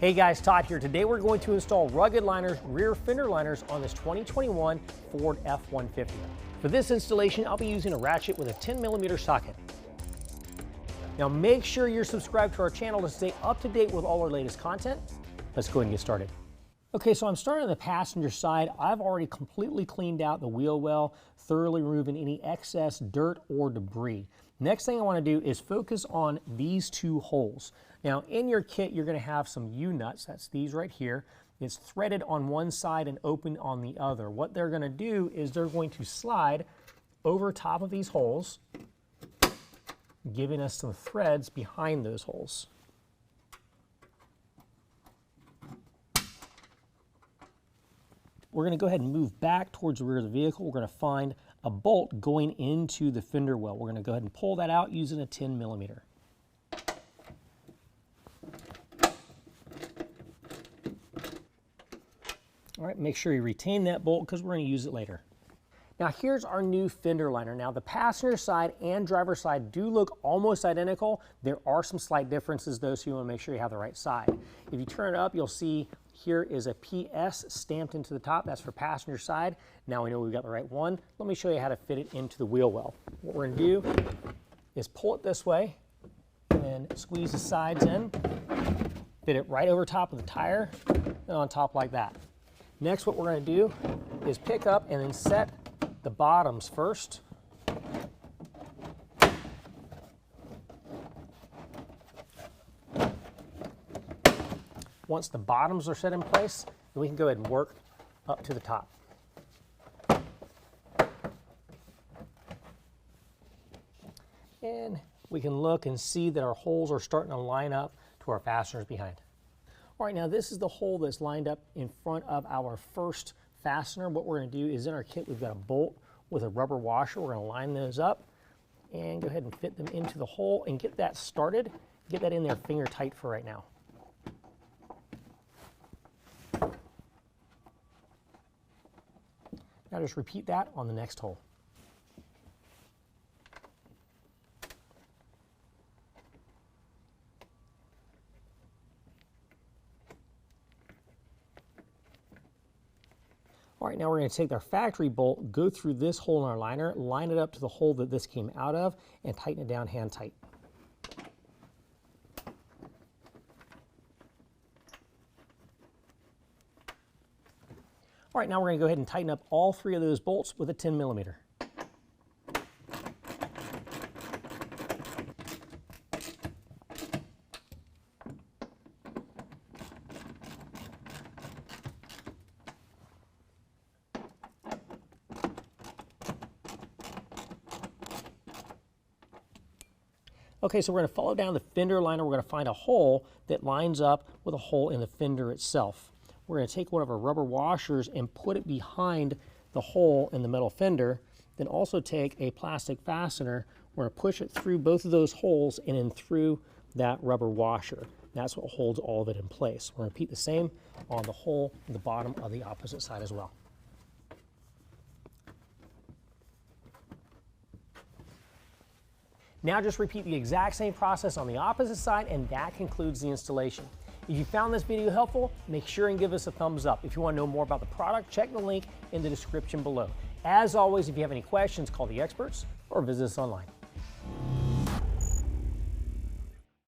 Hey guys, Todd here. Today we're going to install rugged liners, rear fender liners on this 2021 Ford F-150. For this installation, I'll be using a ratchet with a 10mm socket. Now make sure you're subscribed to our channel to stay up to date with all our latest content. Let's go ahead and get started. Okay, so I'm starting on the passenger side. I've already completely cleaned out the wheel well, thoroughly removing any excess dirt or debris. Next thing I want to do is focus on these two holes. Now in your kit, you're going to have some U-nuts. That's these right here. It's threaded on one side and open on the other. What they're going to do is they're going to slide over top of these holes, giving us some threads behind those holes. We're going to go ahead and move back towards the rear of the vehicle. We're going to find a bolt going into the fender well. We're going to go ahead and pull that out using a 10mm. All right, make sure you retain that bolt because we're going to use it later. Now here's our new fender liner. Now the passenger side and driver side do look almost identical. There are some slight differences though, so you want to make sure you have the right side. If you turn it up, you'll see here is a PS stamped into the top. That's for passenger side. Now we know we've got the right one. Let me show you how to fit it into the wheel well. What we're going to do is pull it this way and then squeeze the sides in, fit it right over top of the tire and on top like that. Next, what we're going to do is pick up and then set the bottoms first. Once the bottoms are set in place, then we can go ahead and work up to the top. And we can look and see that our holes are starting to line up to our fasteners behind. All right, now this is the hole that's lined up in front of our first fastener. What we're going to do is in our kit, we've got a bolt with a rubber washer. We're going to line those up and go ahead and fit them into the hole and get that started. Get that in there finger tight for right now. Now just repeat that on the next hole. All right, now we're going to take our factory bolt, go through this hole in our liner, line it up to the hole that this came out of, and tighten it down hand tight. All right, now we're going to go ahead and tighten up all three of those bolts with a 10mm. Okay, so we're going to follow down the fender liner. We're going to find a hole that lines up with a hole in the fender itself. We're going to take one of our rubber washers and put it behind the hole in the metal fender. Then also take a plastic fastener. We're going to push it through both of those holes and in through that rubber washer. That's what holds all of it in place. We're going to repeat the same on the hole in the bottom of the opposite side as well. Now just repeat the exact same process on the opposite side, and that concludes the installation. If you found this video helpful, make sure and give us a thumbs up. If you want to know more about the product, check the link in the description below. As always, if you have any questions, call the experts or visit us online.